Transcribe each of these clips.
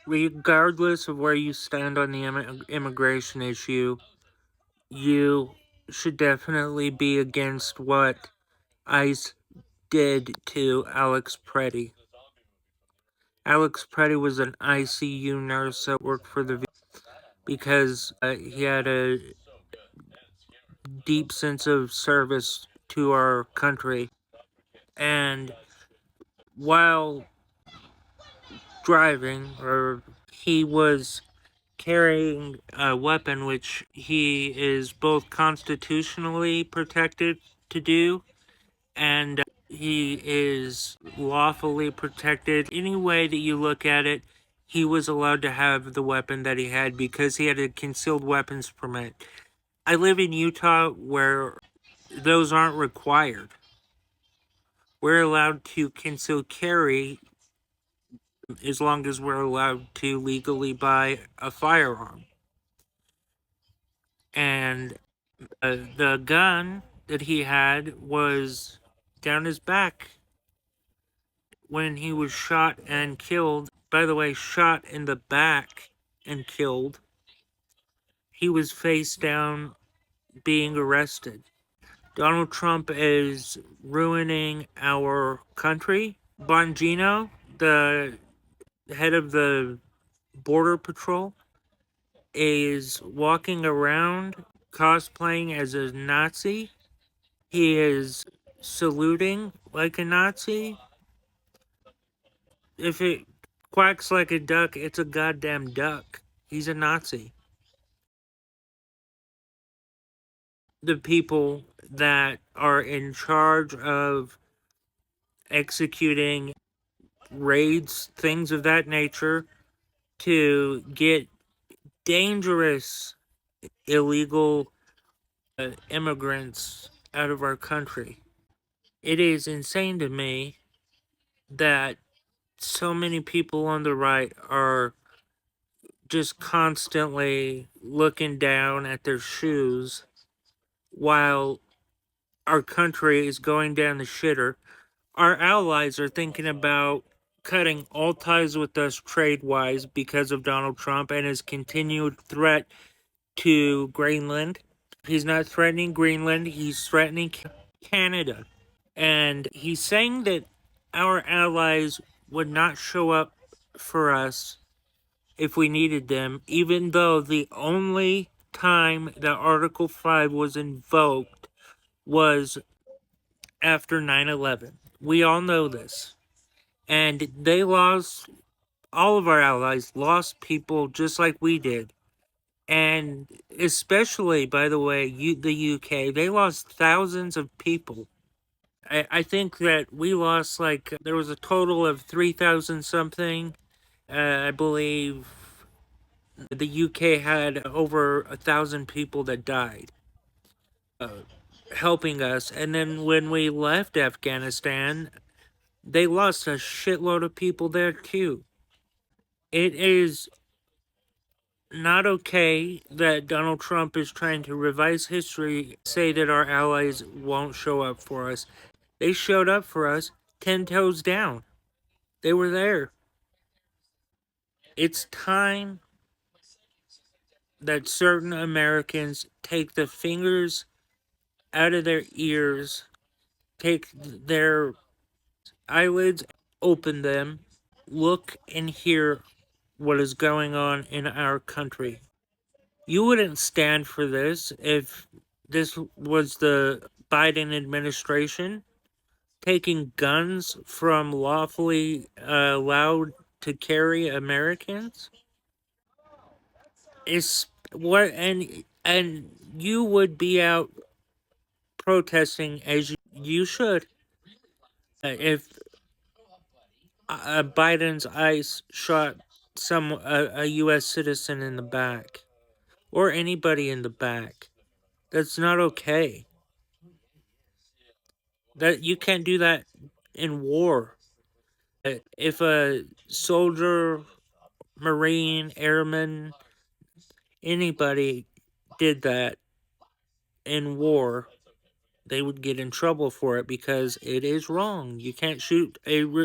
regardless of where you stand on the immigration issue, you should definitely be against what ICE did to Alex Preddy. Alex Preddy was an ICU nurse that worked for the because he had a deep sense of service to our country. And while driving, or he was carrying a weapon which he is both constitutionally protected to do and he is lawfully protected. Any way that you look at it, he was allowed to have the weapon that he had because he had a concealed weapons permit. I live in Utah where those aren't required. We're allowed to conceal carry as long as we're allowed to legally buy a firearm. And the gun that he had was down his back when he was shot and killed. By the way, shot in the back and killed. He was face down being arrested. Donald Trump is ruining our country. Bongino, the head of the Border Patrol, is walking around cosplaying as a Nazi. He is saluting like a Nazi. If it quacks like a duck, it's a goddamn duck. He's a Nazi. The people that are in charge of executing raids, things of that nature, to get dangerous, illegal immigrants out of our country. It is insane to me that so many people on the right are just constantly looking down at their shoes while our country is going down the shitter. Our allies are thinking about cutting all ties with us trade-wise because of Donald Trump and his continued threat to Greenland. He's not threatening Greenland, he's threatening Canada. And he's saying that our allies would not show up for us if we needed them, even though the only time that Article 5 was invoked was after 9/11. We all know this. And they lost, all of our allies lost people just like we did. And especially, by the way, the UK, they lost thousands of people. I think that we lost there was a total of 3,000 something. I believe the UK had over 1,000 people that died helping us. And then when we left Afghanistan, they lost a shitload of people there too. It is not okay that Donald Trump is trying to revise history, say that our allies won't show up for us. They showed up for us 10 toes down. They were there. It's time that certain Americans take the fingers out of their ears, take their eyelids, open them, look and hear what is going on in our country. You wouldn't stand for this if this was the Biden administration taking guns from lawfully allowed to carry Americans. Is what and you would be out protesting as you should if Biden's ICE shot a U.S. citizen in the back or anybody in the back. That's not okay. That you can't do that in war. If a soldier, Marine, airman, anybody did that in war, they would get in trouble for it because it is wrong. You can't shoot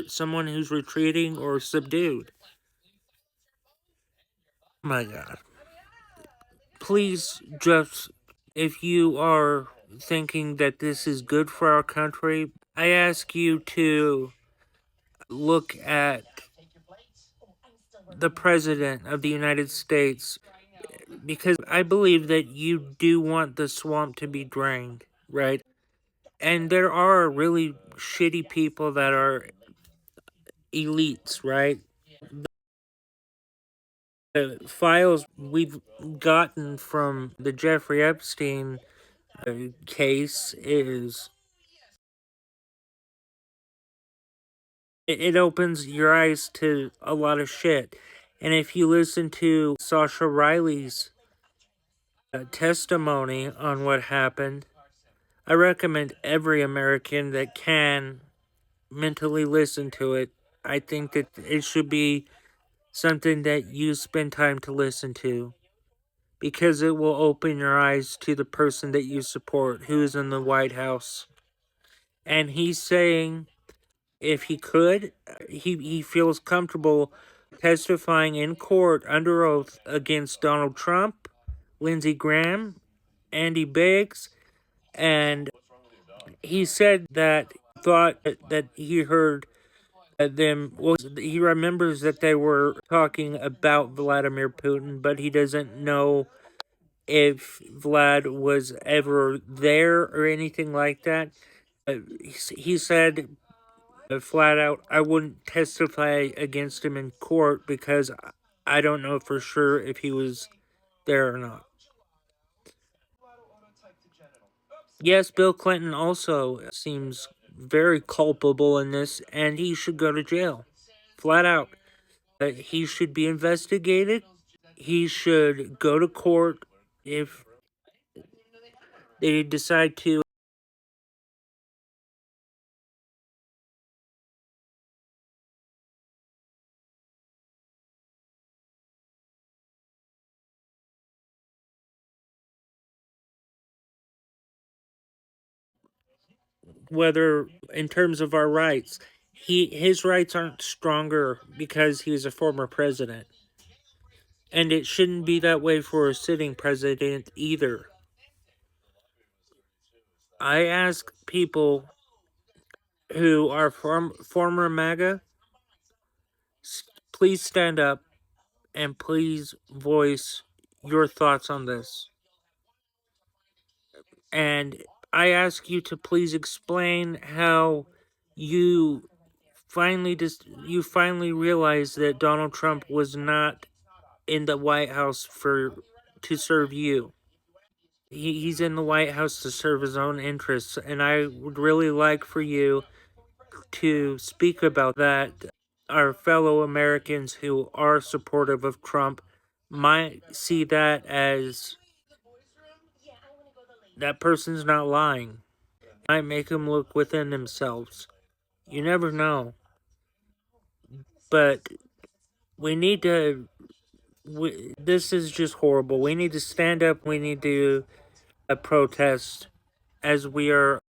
someone who's retreating or subdued. My God. Please just, if you are thinking that this is good for our country, I ask you to look at the President of the United States, because I believe that you do want the swamp to be drained, right? And there are really shitty people that are elites, right? The files we've gotten from the Jeffrey Epstein case is it opens your eyes to a lot of shit. And if you listen to Sasha Riley's testimony on what happened, I recommend every American that can mentally listen to it. I think that it should be something that you spend time to listen to, because it will open your eyes to the person that you support who's in the White House. And he's saying if he could, he feels comfortable testifying in court under oath against Donald Trump, Lindsey Graham, Andy Biggs, and he said that thought that he heard them. Well, he remembers that they were talking about Vladimir Putin, but he doesn't know if Vlad was ever there or anything like that. He said flat out, I wouldn't testify against him in court because I don't know for sure if he was there or not. Yes, Bill Clinton also seems very culpable in this, and he should go to jail. Flat out. He should be investigated. He should go to court if they decide to, whether in terms of our rights. His rights aren't stronger because he's a former president. And it shouldn't be that way for a sitting president either. I ask people who are former MAGA, please stand up and please voice your thoughts on this. And I ask you to please explain how you you finally realized that Donald Trump was not in the White House to serve you. He's in the White House to serve his own interests, and I would really like for you to speak about that. Our fellow Americans who are supportive of Trump might see that as that person's not lying. Might make them look within themselves. You never know. But we need to. This is just horrible. We need to stand up. We need to protest as we are